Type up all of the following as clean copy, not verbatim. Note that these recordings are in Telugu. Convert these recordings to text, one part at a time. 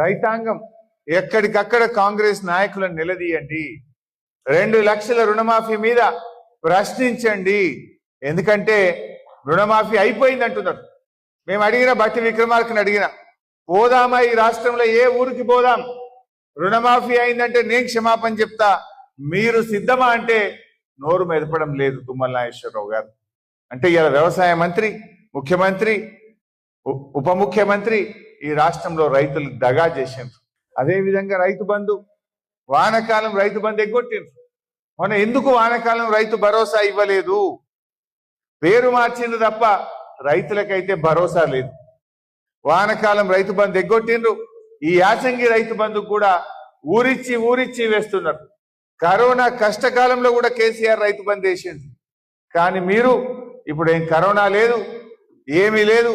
రైతాంగం ఎక్కడికక్కడ కాంగ్రెస్ నాయకులను నిలదీయండి. 2 లక్షల రుణమాఫీ మీద ప్రశ్నించండి. ఎందుకంటే రుణమాఫీ అయిపోయింది అంటున్నారు. మేము అడిగిన బట్టి విక్రమార్కని అడిగిన, పోదామా ఈ రాష్ట్రంలో ఏ ఊరికి పోదాం, రుణమాఫీ అయిందంటే నేను క్షమాపణ చెప్తా, మీరు సిద్ధమా అంటే నోరు మెదపడం లేదు తుమ్మల నాగేశ్వరరావు గారు. అంటే ఇలా వ్యవసాయ మంత్రి, ముఖ్యమంత్రి, ఉప ముఖ్యమంత్రి ఈ రాష్ట్రంలో రైతులు దగా చేసిండ్రు. అదేవిధంగా రైతు బంధు, వానకాలం రైతు బంధు ఎగ్గొట్టిండ్రు. మొన్న ఎందుకు వానకాలం రైతు భరోసా ఇవ్వలేదు? పేరు మార్చిండ్రు తప్ప రైతులకైతే భరోసా లేదు. వానకాలం రైతు బంధు ఎగ్గొట్టిండ్రు. ఈ యాసంగి రైతు బంధు కూడా ఊరిచ్చి వేస్తున్నారు. కరోనా కష్టకాలంలో కూడా కేసీఆర్ రైతు బంధు వేసింది. కానీ మీరు ఇప్పుడు ఏం కరోనా లేదు, ఏమీ లేదు.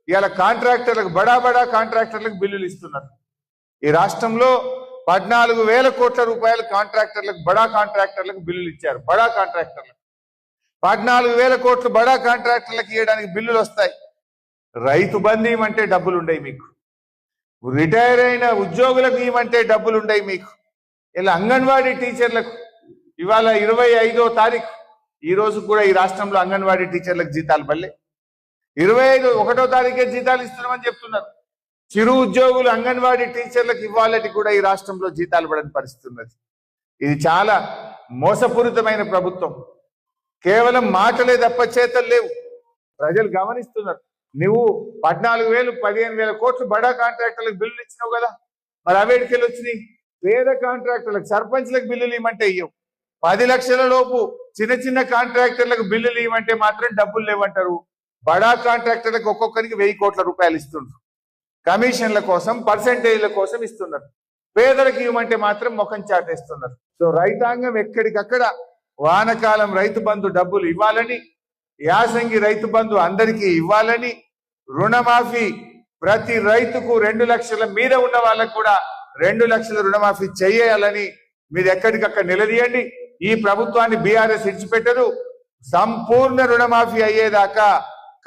ఇవాళ కాంట్రాక్టర్లకు బడా కాంట్రాక్టర్లకు బిల్లులు ఇస్తున్నారు. ఈ రాష్ట్రంలో 14,000 కోట్ల రూపాయలు కాంట్రాక్టర్లకు, బడా కాంట్రాక్టర్లకు బిల్లులు ఇచ్చారు. బడా కాంట్రాక్టర్లకు 14,000 కోట్లు బడా కాంట్రాక్టర్లకు ఇవ్వడానికి బిల్లులు వస్తాయి. రైతు బంధు ఇవ్వమంటే డబ్బులు ఉండయి మీకు. రిటైర్ అయిన ఉద్యోగులకు ఇవ్వమంటే డబ్బులు ఉండయి మీకు. ఇలా అంగన్వాడీ టీచర్లకు ఇవాళ 25వ తారీఖు, ఈ రోజు కూడా ఈ రాష్ట్రంలో అంగన్వాడీ టీచర్లకు జీతాలు పడలే. 1వ తారీఖే జీతాలు ఇస్తున్నామని చెప్తున్నారు. చిరు ఉద్యోగులు అంగన్వాడీ టీచర్లకు ఇవ్వాలని కూడా ఈ రాష్ట్రంలో జీతాలు పడని పరిస్థితి ఉన్నది. ఇది చాలా మోసపూరితమైన ప్రభుత్వం. కేవలం మాటలే తప్ప చేతలు లేవు. ప్రజలు గమనిస్తున్నారు. నువ్వు 14,000, 15,000 కోట్లు బడా కాంట్రాక్టర్లకు బిల్లులు ఇచ్చినావు కదా, మరి అవేడికెళ్ళి వచ్చినాయి? పేద కాంట్రాక్టర్లకు, సర్పంచ్లకు బిల్లులు ఇవ్వమంటే ఇవ్వవు. 10 లక్షల లోపు చిన్న కాంట్రాక్టర్లకు బిల్లులు ఇవ్వమంటే మాత్రం డబ్బులు లేవంటారు. బడా కాంట్రాక్టర్లకు ఒక్కొక్కరికి 1000 కోట్ల రూపాయలు ఇస్తుండ్రు. కమిషన్ల కోసం, పర్సెంటేజ్ల కోసం ఇస్తున్నారు. పేదలకు ఇవ్వమంటే మాత్రం ముఖం చాటేస్తున్నారు. సో రైతాంగం ఎక్కడికక్కడ వానకాలం రైతు బంధు డబ్బులు ఇవ్వాలని, యాసంగి రైతు బంధు అందరికీ ఇవ్వాలని, రుణమాఫీ ప్రతి రైతుకు 2 లక్షల మీద ఉన్న వాళ్ళకు కూడా 2 లక్షల రుణమాఫీ చేయాలని మీరు ఎక్కడికక్కడ నిలదీయండి. ఈ ప్రభుత్వాన్ని బీఆర్ఎస్ ఇడిచిపెట్టదు. సంపూర్ణ రుణమాఫీ అయ్యేదాకా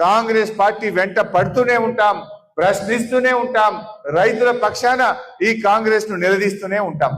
కాంగ్రెస్ పార్టీ వెంట పడుతూనే ఉంటాం, ప్రశ్నిస్తూనే ఉంటాం. రైతుల పక్షాన ఈ కాంగ్రెస్ ను నిలదీస్తూనే ఉంటాం.